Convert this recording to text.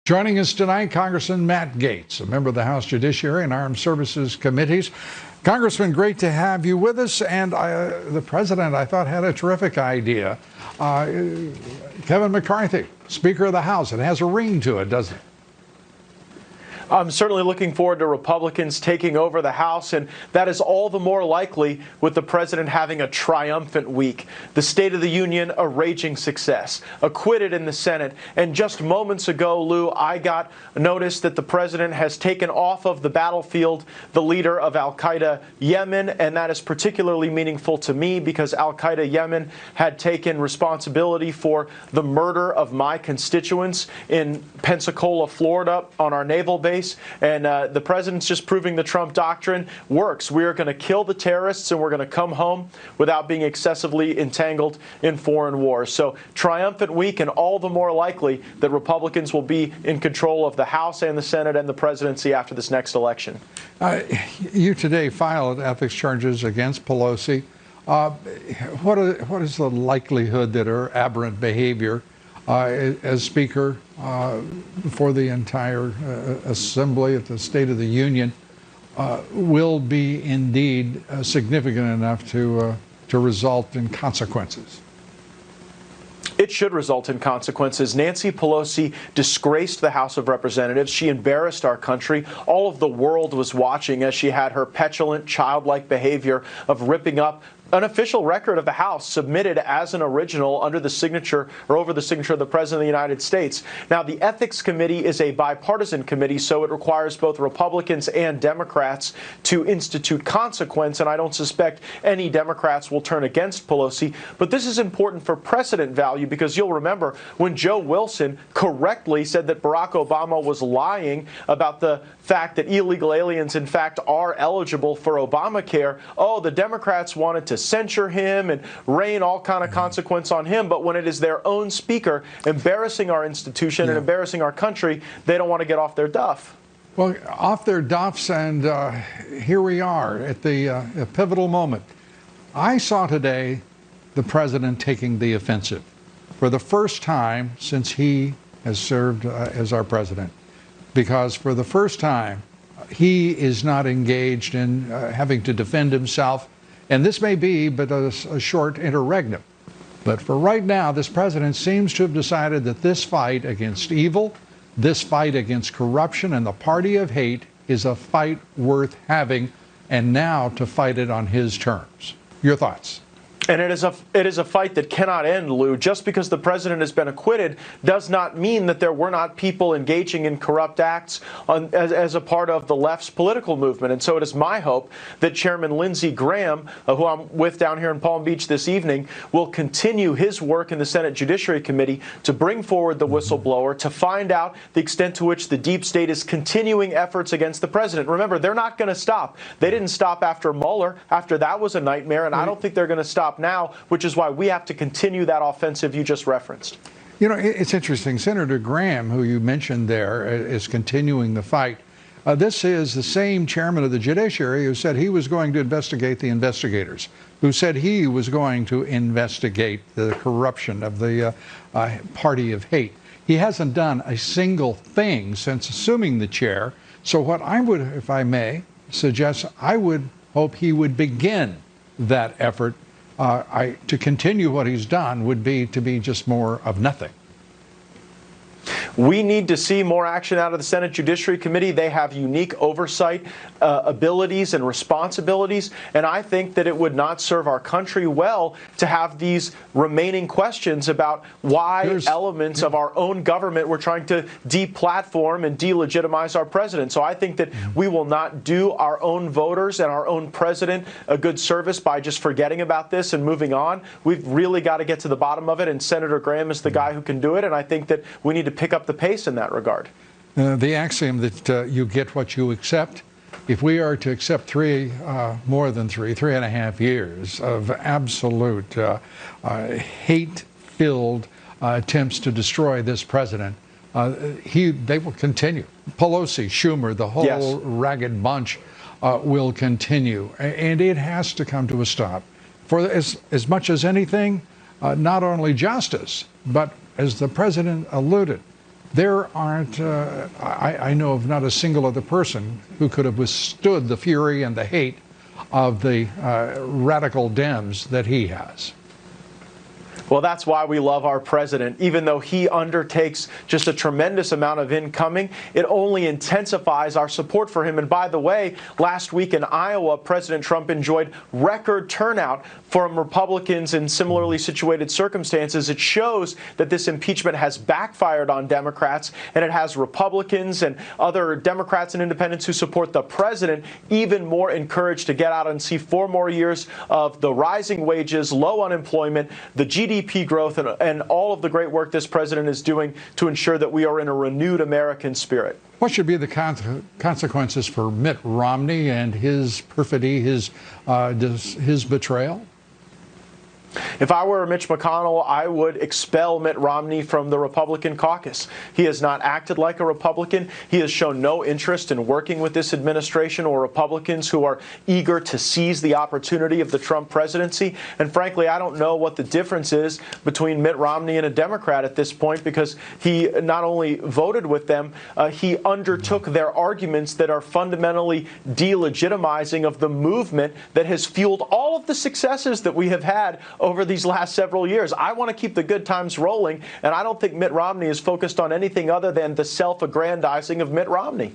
Joining us tonight, Congressman Matt Gaetz, a member of the House Judiciary and Armed Services Committees. Congressman, great to have you with us. And the president, I thought, had a terrific idea. Kevin McCarthy, Speaker of the House. It has a ring to it, doesn't it? I'm certainly looking forward to Republicans taking over the House, and that is all the more likely with the president having a triumphant week. The State of the Union, a raging success. Acquitted in the Senate. And just moments ago, Lou, I got notice that the president has taken off of the battlefield the leader of Al-Qaeda-Yemen, and that is particularly meaningful to me because Al-Qaeda-Yemen had taken responsibility for the murder of my constituents in Pensacola, Florida, on our naval base. And the president's just proving the Trump doctrine works. We are going to kill the terrorists and we're going to come home without being excessively entangled in foreign wars. So triumphant week, and all the more likely that Republicans will be in control of the House and the Senate and the presidency after this next election. You today filed ethics charges against Pelosi. What is the likelihood that her aberrant behavior as Speaker for the entire Assembly at the State of the Union will be indeed significant enough to result in consequences? It should result in consequences. Nancy Pelosi disgraced the House of Representatives. She embarrassed our country. All of the world was watching as she had her petulant, childlike behavior of ripping up an official record of the House submitted as an original under the signature or over the signature of the President of the United States. Now, the Ethics Committee is a bipartisan committee, so it requires both Republicans and Democrats to institute consequence, and I don't suspect any Democrats will turn against Pelosi. But this is important for precedent value because you'll remember when Joe Wilson correctly said that Barack Obama was lying about the fact that illegal aliens, in fact, are eligible for Obamacare. Oh, the Democrats wanted to censure him and rain all kind of consequence on him, but when it is their own speaker embarrassing our institution and embarrassing our country, they don't want to get off their duff. Well, off their duffs, and here we are at the pivotal moment. I saw today the president taking the offensive for the first time since he has served as our president, because for the first time he is not engaged in having to defend himself. And this may be but a short interregnum. But for right now, this president seems to have decided that this fight against evil, this fight against corruption and the party of hate is a fight worth having, and now to fight it on his terms. Your thoughts? And it is a fight that cannot end, Lou. Just because the president has been acquitted does not mean that there were not people engaging in corrupt acts as a part of the left's political movement. And so it is my hope that Chairman Lindsey Graham, who I'm with down here in Palm Beach this evening, will continue his work in the Senate Judiciary Committee to bring forward the whistleblower, to find out the extent to which the deep state is continuing efforts against the president. Remember, they're not going to stop. They didn't stop after Mueller, after that was a nightmare, and I don't think they're going to stop now, which is why we have to continue that offensive you just referenced. You know, it's interesting. Senator Graham, who you mentioned there, is continuing the fight. This is the same chairman of the Judiciary who said he was going to investigate the investigators, who said he was going to investigate the corruption of the party of hate. He hasn't done a single thing since assuming the chair. So what I would, if I may, suggest, I would hope he would begin that effort. To continue what he's done would be to be just more of nothing. We need to see more action out of the Senate Judiciary Committee. They have unique oversight abilities and responsibilities, and I think that it would not serve our country well to have these remaining questions about why elements of our own government were trying to deplatform and delegitimize our president. So I think that we will not do our own voters and our own president a good service by just forgetting about this and moving on. We've really got to get to the bottom of it, and Senator Graham is the guy who can do it, and I think that we need to pick up the pace in that regard. The axiom that you get what you accept. If we are to accept more than 3.5 years of absolute hate-filled attempts to destroy this president, they will continue. Pelosi, Schumer, the whole ragged bunch will continue, and it has to come to a stop. For as much as anything, not only justice, but as the president alluded, There aren't, I know of not a single other person who could have withstood the fury and the hate of the radical Dems that he has. Well, that's why we love our president. Even though he undertakes just a tremendous amount of incoming, it only intensifies our support for him. And by the way, last week in Iowa, President Trump enjoyed record turnout from Republicans in similarly situated circumstances. It shows that this impeachment has backfired on Democrats, and it has Republicans and other Democrats and independents who support the president even more encouraged to get out and see 4 more years of the rising wages, low unemployment, the GDP growth, and all of the great work this president is doing to ensure that we are in a renewed American spirit. What should be the consequences for Mitt Romney and his perfidy, his betrayal? If I were Mitch McConnell, I would expel Mitt Romney from the Republican caucus. He has not acted like a Republican. He has shown no interest in working with this administration or Republicans who are eager to seize the opportunity of the Trump presidency. And frankly, I don't know what the difference is between Mitt Romney and a Democrat at this point, because he not only voted with them, he undertook their arguments that are fundamentally delegitimizing of the movement that has fueled all of the successes that we have had over these last several years. I want to keep the good times rolling, and I don't think Mitt Romney is focused on anything other than the self-aggrandizing of Mitt Romney.